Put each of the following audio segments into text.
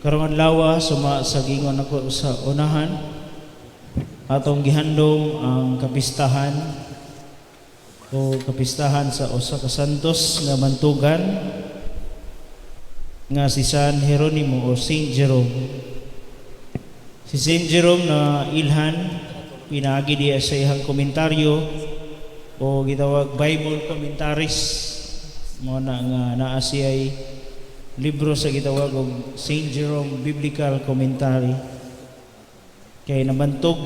Karong adlaw suma sa gingon ako sa unahan atong gihandom ang kapistahan sa usa ka santos nga bantugan nga si San Jeronimo o Saint Jerome. Si Saint Jerome na ilhan pinaagi diya sa iyang komentaryo o gitawag Bible commentaries mo na nga naa siya'y libro sa gitawag og Saint Jerome Biblical Commentary. Kay nabantog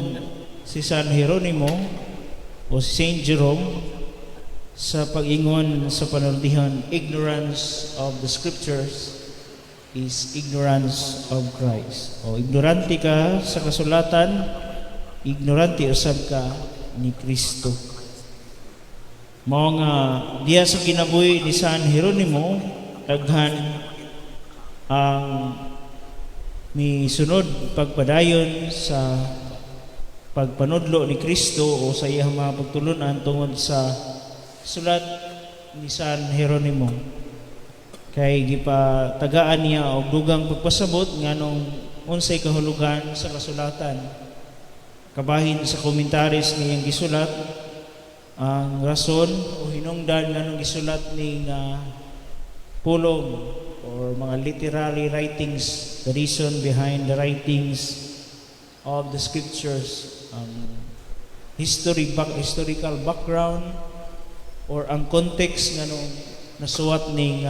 si San Jeronimo o si Saint Jerome sa pag-ingon sa panultihan, ignorance of the scriptures is ignorance of Christ. O ignorante ka sa kasulatan, ignorante usab ka ni Kristo. Mao nga diya sa kinabuhi ni San Jeronimo daghan ang misunod pagpadayon sa pagpanudlo ni Kristo o sa iyang mga pagtulunan tungod sa sulat ni San Jeronimo. Kay gipatagaan niya og dugang pagpasabot nganong unsay kahulugan sa kasulatan. Kabahin sa komentaris niyang gisulat ang rason o hinungdan nganong gisulat ni nga pulong or mga literary writings, the reason behind the writings of the scriptures, historical background, or ang context nga nung nasuwat ni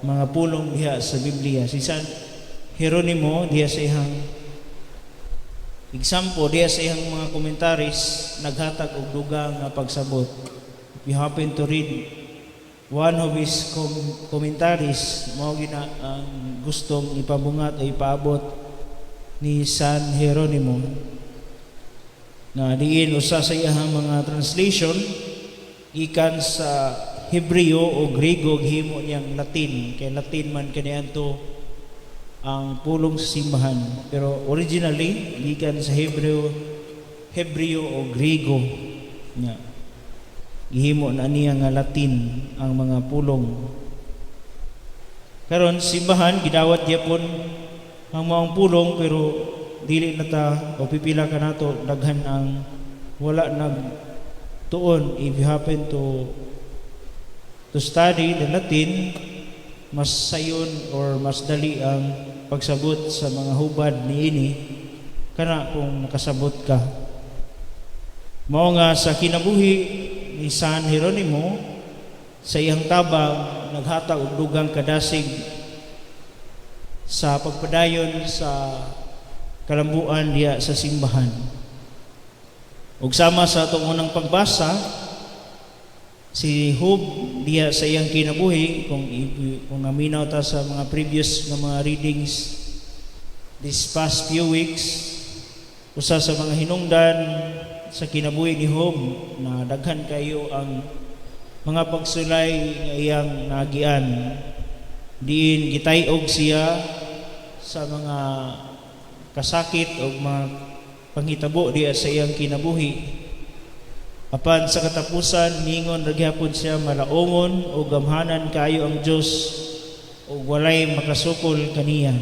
mga pulong diha sa Biblia. Si San Jeronimo diha sa iyang example, diha sa iyang mga komentaris naghatag og dugang nga pagsabot. If you happen to read one of his commentaries, mao gina ang gustong ipabungat o ipaabot ni San Jeronimo na diin usa sa iyang mga translation gikan sa Hebreo o Grego gihimo niyang Latin, kay Latin man kaniadto ang pulong sa simbahan, pero originally gikan sa Hebreo o Grego niya. Gihimo na niya nga Latin ang mga pulong. Karon simbahan gidawat gyapon ang maong pulong, pero dili na ta o pipila ka nato daghan ang wala nag tuon. If you happen to study the Latin, mas sayon or mas dali ang pagsabot sa mga hubad niini kana kung nakasabot ka. Mao nga sa kinabuhi ni San Jeronimo sa iyang tabang naghatag og dugang kadasig sa pagpadayon sa kalambuan diya sa simbahan. Ug sama sa atong unang pagbasa, si Job diya sa iyang kinabuhi, kung naminaw ta sa mga previous na mga readings this past few weeks, usa sa mga hinungdan sa kinabuhi ni Job na daghan kayo ang mga pagsulay nga iyang nagian. Diin gitayog siya sa mga kasakit o mga panghitabo diya sa iyang kinabuhi. Apan sa katapusan ningon ra gyapon siya malaumon o gamhanan kayo ang Dios o walay makasukol kaniya.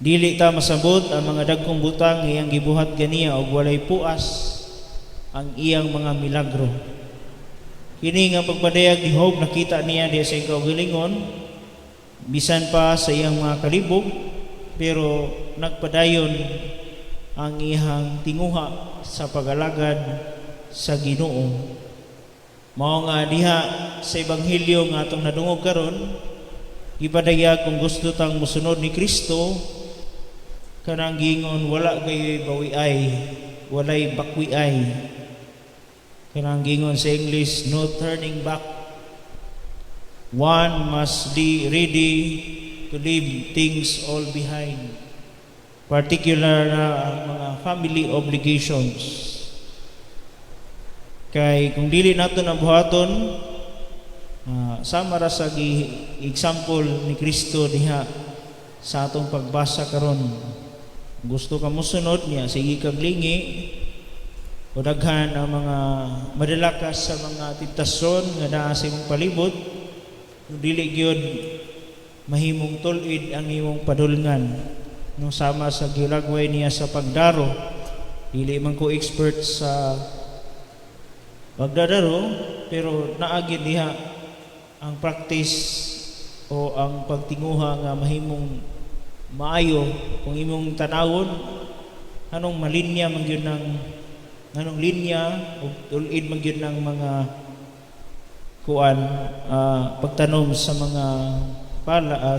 Dili ta masabot ang mga dagkong butang iyang gibuhat ganiya og walay puas ang iyang mga milagro. Kini nga pagpadayag ni Job nakita niya diya sa iyang kaugalingon bisan pa sa iyang mga kalibog, pero nagpadayon ang iyang tinguha sa pag-alagad sa Ginoo. Mao nga diha sa ebanghelyo nga atong nadungog karon, ipadayag kung gusto tang mosunod ni Kristo, kanang gingon wala gayoy bawiay, walay bakwiay. Kanang gingon sa English, no turning back. One must be ready to leave things all behind, particular na ang mga family obligations. Kay kung dili nato na buhaton, sama ra sa example ni Kristo diha sa atong pagbasa karon. Gusto ka mosunod niya, sige kag lingi o daghan ang mga madalakas sa mga tentasyon nga naa sa imong palibot. Kung dili gyud mahimong tulid ang imong padulngan no sama sa gilagway niya sa pagdaro. Dili man ko expert sa pagdadaro, pero naagi diha ang practice o ang pagtinguha nga mahimong maayo kung imong tanawon anong malinya man gyud ng anong linya o tulid man gyud ng mga kuan pagtanom sa mga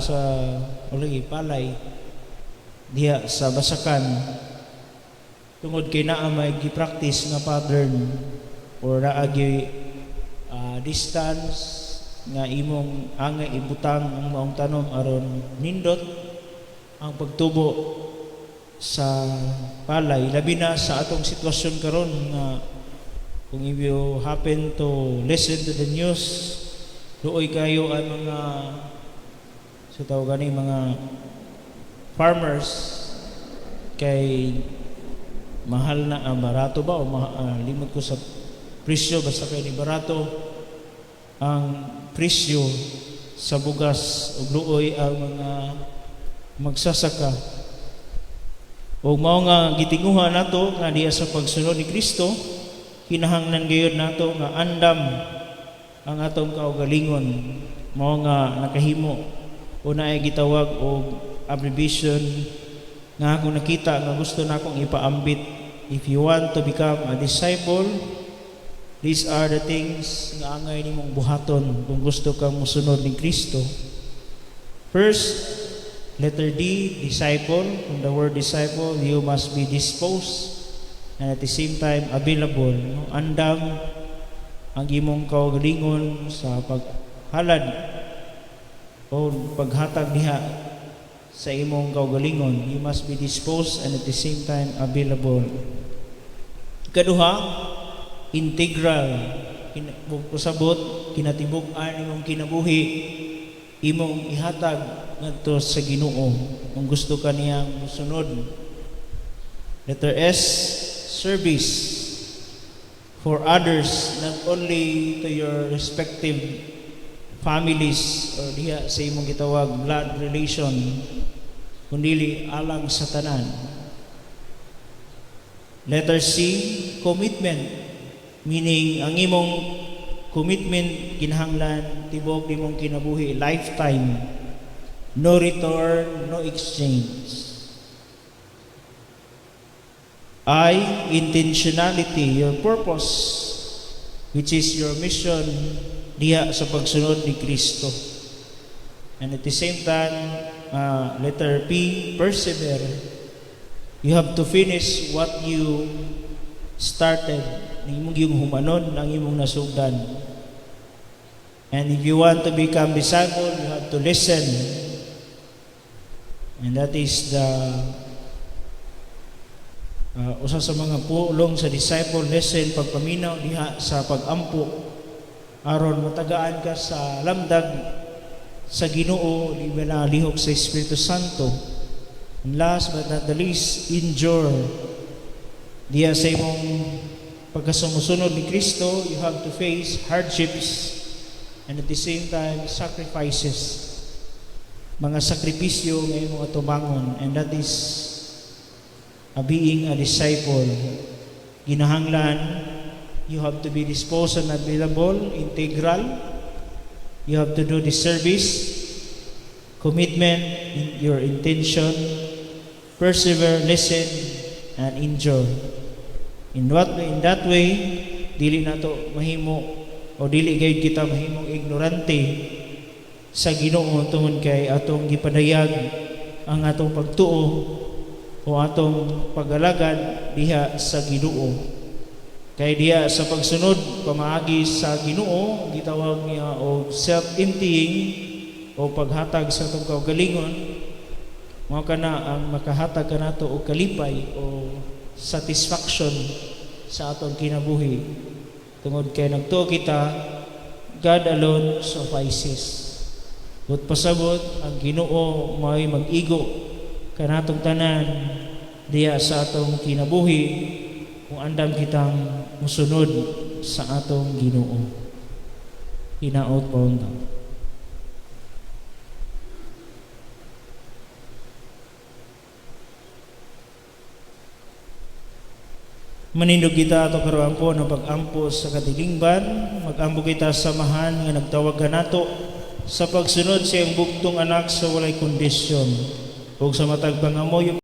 sa palay diha sa basakan tungod kay naa may gi-practice nga pattern or naa gi distance nga imong angay ibutang ang maong tanom aron nindot ang pagtubo sa palay, labi na sa atong sitwasyon karon nga kung if you happen to listen to the news, luoy kayo ang mga sa tawag gani mga farmers kay mahal na barato ba o limot ko sa presyo basta kay ni barato ang presyo sa bugas ug luoy ang mga magsasaka o mao nga gitinguha nato nga diya sa pagsunod ni Kristo kinahanglan gayud nato nga andam ang atong kaugalingon mao nga nakahimo o naay gitawag og abbreviation nga ako nakita nga gusto nakong ipaambit. If you want to become a disciple, these are the things nga angay nimong buhaton kung gusto kang mosunod ni Kristo. First, letter D, disciple. From the word disciple, you must be disposed and at the same time available. Andam ang imong kaugalingon sa paghalad o paghatag diha sa imong kaugalingon. You must be disposed and at the same time available. Kaduha, integral. Kusabot, kinatibuk-an imong kinabuhi, imong ihatag ngadto sa Ginoo kung gusto ka niyang musunod. Letter S, service for others, not only to your respective families or diha sa imong gitawag blood relation, kundi alang sa tanan. Letter C, commitment, meaning ang imong commitment kinahanglan tibok nimong kinabuhi lifetime, no return, no exchange. I, intentionality, your purpose, which is your mission diha sa pagsunod ni Kristo. And at the same time, letter P, persevere. You have to finish what you started. Imong yung humanon ang imong nasugdan. And if you want to become disciple, you have to listen. And that is the usa sa mga pulong sa disciple, listen, pagpaminaw diha sa pagampo aron matagaan ka sa lamdag sa Ginoo, di ba lihok sa Espiritu Santo. And last but not the least, endure. Diya sa imong pagkasumusunod ni Kristo, you have to face hardships and at the same time sacrifices. Mga sakripisyo nga imong atubangon, and that is being a disciple. Ginahanglan, you have to be disposed and available, integral. You have to do the service, commitment, your intention, persevere, listen, and endure. In that way, dili nato mahimo o dili gayud kita mahimong ignorante sa Ginoo tungod kay atong gipadayag ang atong pagtuo o atong pag-alagad diha sa Ginoo. Kay diha sa pagsunod pamaagi sa Ginoo gitawag niya og self-emptying o paghatag sa atong kaugalingon, mao kana ang makahatag kanato og kalipay o satisfaction sa atong kinabuhi. Tungod kay nagtuo kita, God alone suffices. But pasabot ang Ginoo may mag-igo kanatong tanan diya sa atong kinabuhi kung andam kitang musunod sa atong Ginoo. Hinaot po Manindog kita ato karon po na pag-ampo sa katilingban, mag-ampo kita samahan nga nagtawag kanato sa pagsunod sa iyang bugtong anak sa walay kondisyon ug sa matag pangamoy